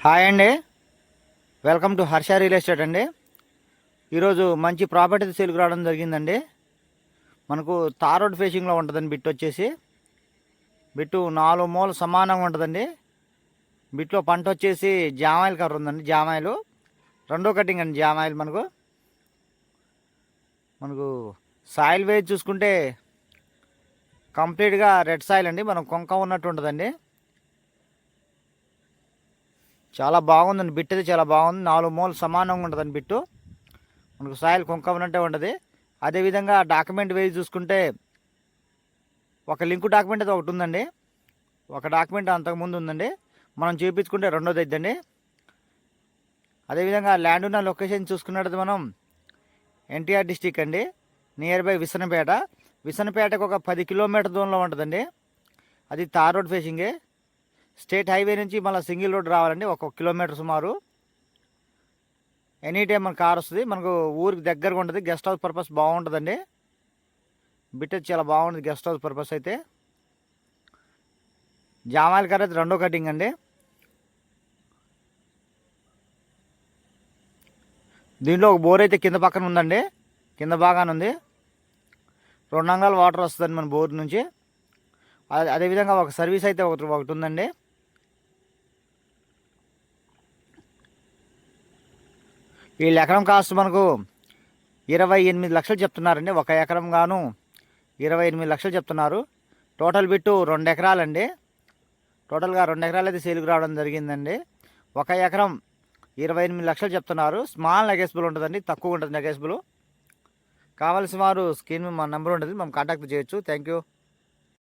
Hi అండి. Welcome to Harsha real estate అండి. ఈరోజు మంచి ప్రాపర్టీ సేల్కి రావడం జరిగిందండి. మనకు తార్ రోడ్ ఫేసింగ్లో ఉంటుందండి. బిట్ వచ్చేసి బిట్టు 4 మూలలు సమానంగా ఉంటుందండి. బిట్లో పంట వచ్చేసి జామాయిల్ కర్ర ఉందండి. జామాయిలు రెండో కటింగ్ అండి. జామాయిల్ మనకు సాయిల్ వేజ్ చూసుకుంటే కంప్లీట్గా రెడ్ సాయిల్ అండి. మనం కొంక ఉన్నట్టు ఉంటుందండి. చాలా బాగుందండి. బిట్ అయితే చాలా బాగుంది. 4 మూలలు సమానంగా ఉంటుందండి. బిట్టు మనకు సాయిల్ కొంక ఉన్నట్టే ఉంటుంది. అదేవిధంగా డాక్యుమెంట్ వేసి చూసుకుంటే ఒక లింకు డాక్యుమెంట్ అయితే ఒకటి ఉందండి. ఒక డాక్యుమెంట్ అంతకుముందు ఉందండి. మనం చేయించుకుంటే రెండోది అయిద్దండి. అదేవిధంగా ల్యాండ్ ఉన్న లొకేషన్ చూసుకున్నట్టు మనం ఎన్టీఆర్ డిస్టిక్ అండి. నియర్ బై విసనపేటకు ఒక 10 కిలోమీటర్ దూరంలో ఉంటుందండి. అది తార్ రోడ్ ఫేసింగే. స్టేట్ హైవే నుంచి మళ్ళీ సింగిల్ రోడ్ రావాలండి. 1 కిలోమీటర్ సుమారు. ఎనీ టైం మన కార్ వస్తుంది. మనకు ఊరికి దగ్గరగా ఉంటుంది. గెస్ట్ హౌస్ పర్పస్ బాగుంటుందండి. బిట్ చాలా బాగుంటుంది గెస్ట్ హౌస్ పర్పస్ అయితే. జామాయిల్ కర్ర అయితే రెండో కటింగ్ అండి. దీంట్లో ఒక బోర్ అయితే కింద పక్కన ఉందండి. కింద బాగానే ఉంది. 2 అంగాలు వాటర్ వస్తుందండి మన బోర్ నుంచి. అదేవిధంగా ఒక సర్వీస్ అయితే ఒకటి ఉందండి. వీళ్ళు ఎకరం కాస్ట్ మనకు 28 లక్షలు చెప్తున్నారండి. 1 ఎకరం గాను 28 లక్షలు చెప్తున్నారు. టోటల్ బిట్టు 2 ఎకరాలండి. టోటల్గా 2 ఎకరాలు అయితే సేల్కి రావడం జరిగిందండి. 1 ఎకరం 28 లక్షలు చెప్తున్నారు. స్మాల్ నెగెసిబుల్ ఉంటుందండి. తక్కువ ఉంటుంది నెగెసిబుల్. కావాల్సిన వారు స్క్రీన్ మీద మా నెంబర్ ఉంటుంది. మనం కాంటాక్ట్ చేయొచ్చు. Thank you.